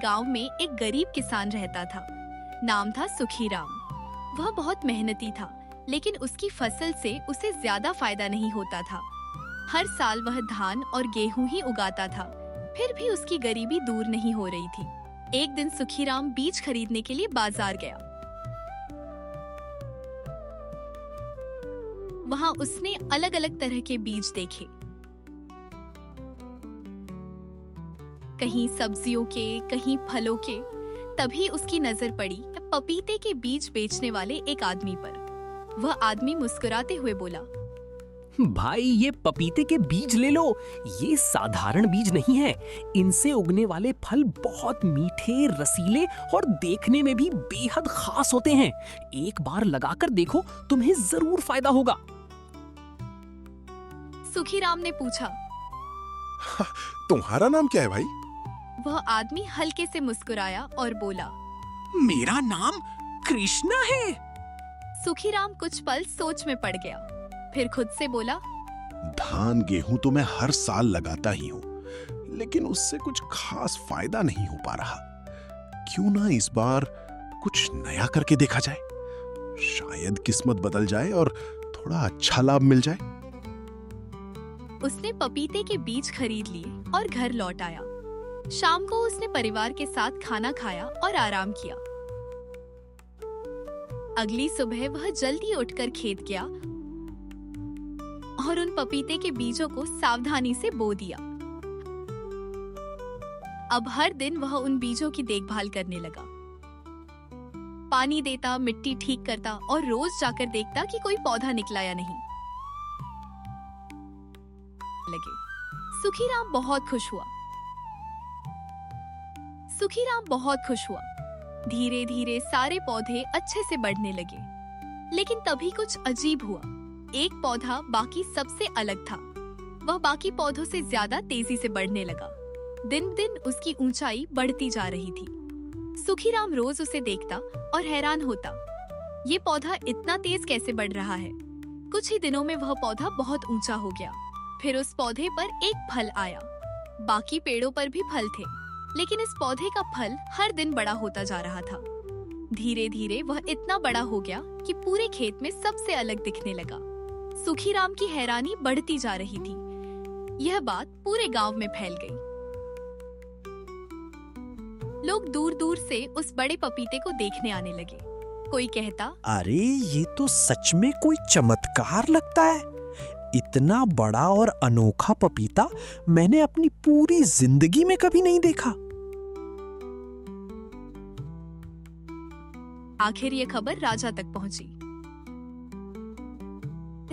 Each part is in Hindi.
गांव में एक गरीब किसान रहता था। नाम था सुखीराम। वह बहुत मेहनती था, लेकिन उसकी फसल से उसे ज्यादा फायदा नहीं होता था। हर साल वह धान और गेहूं ही उगाता था, फिर भी उसकी गरीबी दूर नहीं हो रही थी। एक दिन सुखीराम बीज खरीदने के लिए बाजार गया। वहां उसने अलग अलग तरह के बीज देखे, कहीं सब्जियों के, कहीं फलों के। तभी उसकी नजर पड़ी पपीते के बीज बेचने वाले एक आदमी पर। वह आदमी मुस्कुराते हुए बोला, भाई ये पपीते के बीज ले लो। ये साधारण बीज नहीं है। इनसे उगने वाले फल बहुत मीठे, रसीले और देखने में भी बेहद खास होते हैं। एक बार लगाकर देखो, तुम्हें जरूर फायदा होगा। सुखीराम ने पूछा, तुम्हारा नाम क्या है भाई? वह आदमी हल्के से मुस्कुराया और बोला, मेरा नाम कृष्णा है। सुखीराम कुछ पल सोच में पड़ गया, फिर खुद से बोला, धान गेहूं तो मैं हर साल लगाता ही हूँ, लेकिन उससे कुछ खास फायदा नहीं हो पा रहा। क्यों ना इस बार कुछ नया करके देखा जाए। शायद किस्मत बदल जाए और थोड़ा अच्छा लाभ मिल जाए। उसने पपीते के बीज खरीद लिए और घर लौट आया। शाम को उसने परिवार के साथ खाना खाया और आराम किया। अगली सुबह वह जल्दी उठकर खेत गया और उन पपीते के बीजों को सावधानी से बो दिया। अब हर दिन वह उन बीजों की देखभाल करने लगा। पानी देता, मिट्टी ठीक करता और रोज जाकर देखता कि कोई पौधा निकला या नहीं। सुखीराम बहुत खुश हुआ। धीरे धीरे सारे पौधे अच्छे से बढ़ने लगे। लेकिन तभी कुछ अजीब हुआ। एक पौधा बाकी सबसे अलग था। वह बाकी पौधों से ज्यादा तेजी से बढ़ने लगा। दिन दिन उसकी ऊंचाई बढ़ती जा रही थी। सुखीराम रोज उसे देखता और हैरान होता, ये पौधा इतना तेज कैसे बढ़ रहा है। कुछ ही दिनों में वह पौधा बहुत ऊंचा हो गया। फिर उस पौधे पर एक फल आया। बाकी पेड़ों पर भी फल थे, लेकिन इस पौधे का फल हर दिन बड़ा होता जा रहा था। धीरे धीरे वह इतना बड़ा हो गया कि पूरे खेत में सबसे अलग दिखने लगा। सुखीराम की हैरानी बढ़ती जा रही थी। यह बात पूरे गांव में फैल गई। लोग दूर दूर से उस बड़े पपीते को देखने आने लगे। कोई कहता, अरे ये तो सच में कोई चमत्कार लगता है। इतना बड़ा और अनोखा पपीता मैंने अपनी पूरी जिंदगी में कभी नहीं देखा। आखिर ये खबर राजा तक पहुंची।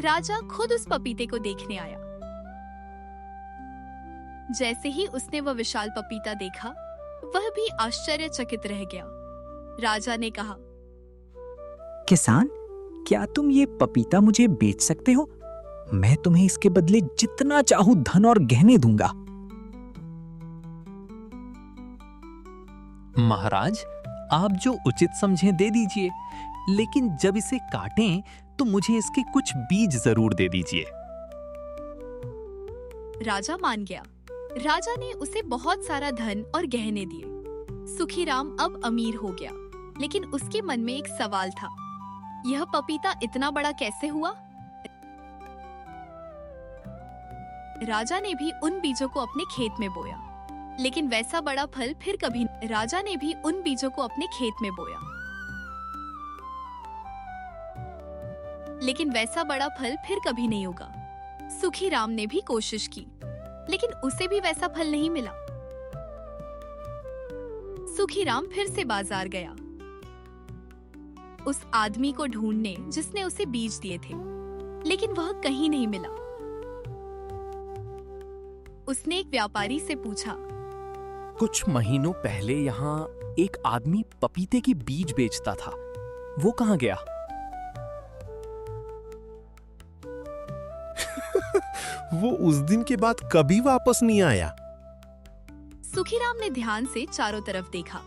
राजा खुद उस पपीते को देखने आया। जैसे ही उसने वह विशाल पपीता देखा, वह भी आश्चर्यचकित रह गया। राजा ने कहा, किसान, क्या तुम ये पपीता मुझे बेच सकते हो? मैं तुम्हें इसके बदले जितना चाहूं धन और गहने दूंगा। महाराज, आप जो उचित समझें दे दीजिए, लेकिन जब इसे काटें तो मुझे इसके कुछ बीज जरूर दे दीजिए। राजा मान गया। राजा ने उसे बहुत सारा धन और गहने दिए। सुखीराम अब अमीर हो गया, लेकिन उसके मन में एक सवाल था, यह पपीता इतना बड़ा कैसे हुआ? राजा ने भी उन बीजों को अपने खेत में बोया, लेकिन वैसा बड़ा फल फिर कभी नहीं उगा। सुखीराम ने भी कोशिश की, लेकिन उसे भी वैसा फल नहीं मिला। सुखीराम फिर से बाजार गया, उस आदमी को ढूंढने जिसने उसे बीज दिए थे, लेकिन वह कहीं नहीं मिला। उसने एक व्यापारी से पूछा, कुछ महीनों पहले यहाँ एक आदमी पपीते के बीज बेचता था, वो कहाँ गया? वो उस दिन के बाद कभी वापस नहीं आया। सुखीराम ने ध्यान से चारों तरफ देखा।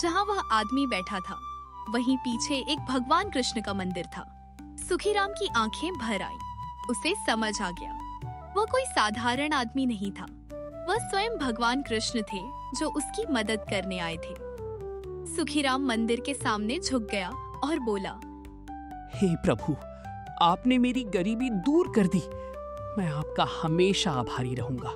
जहाँ वह आदमी बैठा था, वहीं पीछे एक भगवान कृष्ण का मंदिर था। सुखीराम की आंखें भर आईं। उसे समझ आ गया, वह कोई साधारण आदमी नहीं था। वह स्वयं भगवान कृष्ण थे जो उसकी मदद करने आए थे। सुखीराम मंदिर के सामने झुक गया और बोला, हे प्रभु, आपने मेरी गरीबी दूर कर दी। मैं आपका हमेशा आभारी रहूंगा।